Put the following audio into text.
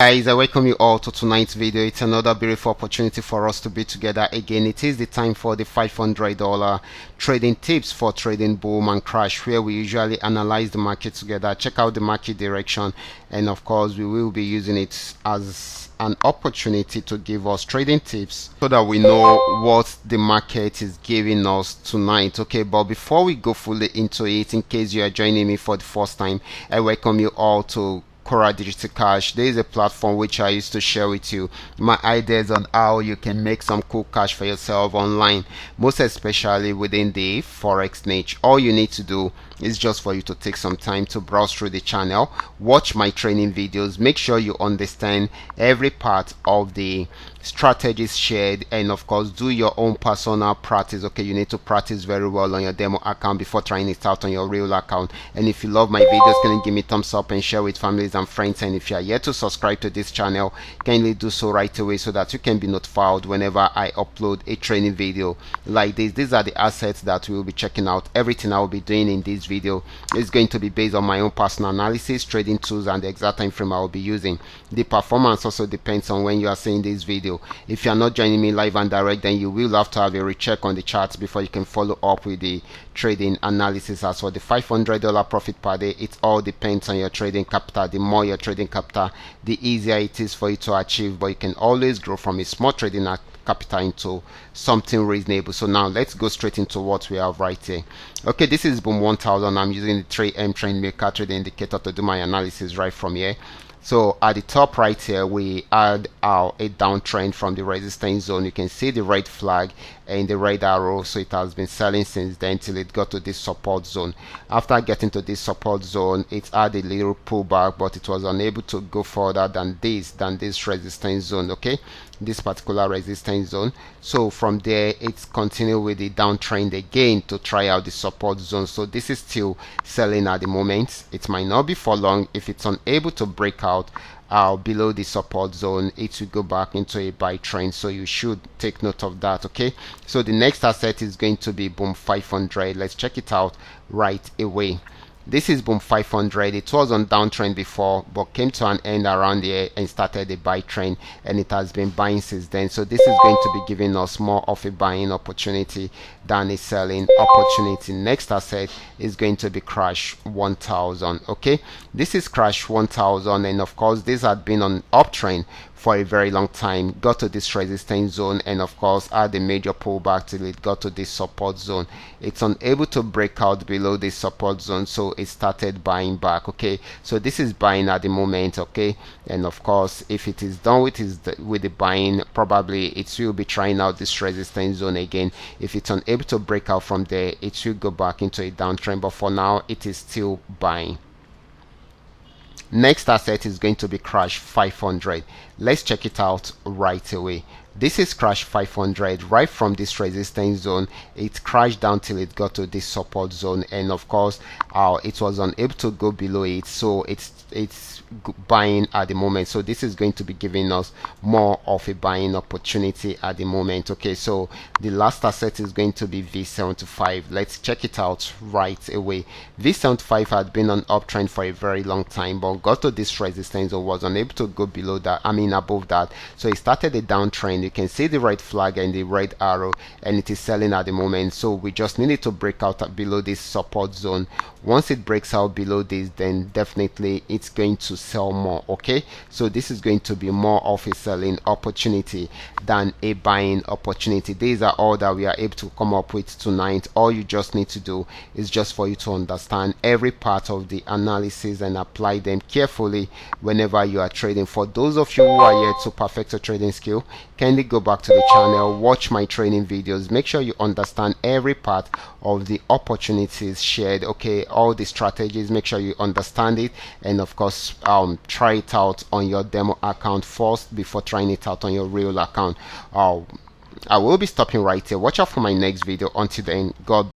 Guys, I welcome you all to tonight's video. It's another beautiful opportunity for us to be together again. It is the time for the $500 trading tips for trading boom and crash, where we usually analyze the market together, check out the market direction, and of course we will be using it as an opportunity to give us trading tips so that we know what the market is giving us tonight. Okay, but before we go fully into it, in case you are joining me for the first time, I welcome you all to Qora Digital Cash. There is a platform which I used to share with you my ideas on how you can make some cool cash for yourself online, most especially within the forex niche. All you need to do is just for you to take some time to browse through the channel, watch my training videos, make sure you understand every part of the strategies shared, and of course do your own personal practice. Okay, you need to practice very well on your demo account before trying it out on your real account. And if you love my videos, can you give me thumbs up and share with families and friends? And if you are yet to subscribe to this channel, kindly do so right away so that you can be notified whenever I upload a training video like this. These are the assets that we will be checking out. Everything I will be doing in this video is going to be based on my own personal analysis, trading tools, and the exact time frame I will be using. The performance also depends on when you are seeing this video. If you are not joining me live and direct, then you will have to have a recheck on the charts before you can follow up with the trading analysis. As for the $500 profit per day, it all depends on your trading capital. The more your trading capital, the easier it is for you to achieve, but you can always grow from a small trading capital into something reasonable. So now let's go straight into what we have right here. Okay, this is boom 1000. I'm using the 3M trend maker trading indicator to do my analysis right from here. So at the top right here, we add a downtrend from the resistance zone. You can see the red flag and the red arrow. So it has been selling since then till it got to this support zone. After getting to this support zone, it had a little pullback, but it was unable to go further than this resistance zone. Okay, this particular resistance zone. So from there, it's continued with the downtrend again to try out the support zone. So this is still selling at the moment. It might not be for long. If it's unable to break out below the support zone, it will go back into a buy trend. So you should take note of that. Okay, so the next asset is going to be boom 500. Let's check it out right away. This is boom 500. It was on downtrend before, but came to an end around here and started a buy trend, and it has been buying since then. So this is going to be giving us more of a buying opportunity than a selling opportunity. Next asset is going to be crash 1000. Okay, this is crash 1000, and of course this had been on uptrend for a very long time, got to this resistance zone, and of course had a major pullback till it got to this support zone. It's unable to break out below this support zone, so it started buying back. Okay, so this is buying at the moment. Okay, and of course if it is done with the buying, probably it will be trying out this resistance zone again. If it's unable to break out from there, it will go back into a downtrend, but for now it is still buying. Next asset is going to be crash 500. Let's check it out right away. This is crash 500. Right from this resistance zone, it crashed down till it got to this support zone, and of course it was unable to go below it, so it's buying at the moment. So this is going to be giving us more of a buying opportunity at the moment. Okay, so the last asset is going to be V75. Let's check it out right away. V75 had been on uptrend for a very long time, but got to this resistance or was unable to go below that, above that. So it started a downtrend. You can see the red flag and the red arrow, and it is selling at the moment. So we just needed to break out below this support zone. Once it breaks out below this, then definitely it's going to sell more. Okay, so this is going to be more of a selling opportunity than a buying opportunity. These are all that we are able to come up with tonight. All you just need to do is just for you to understand every part of the analysis and apply them carefully whenever you are trading. For those of you who are yet to perfect your trading skill, kindly go back to the channel, watch my training videos, make sure you understand every part of the opportunities shared. Okay, all the strategies, make sure you understand it, and of course try it out on your demo account first before trying it out on your real account. I will be stopping right here. Watch out for my next video. Until then, God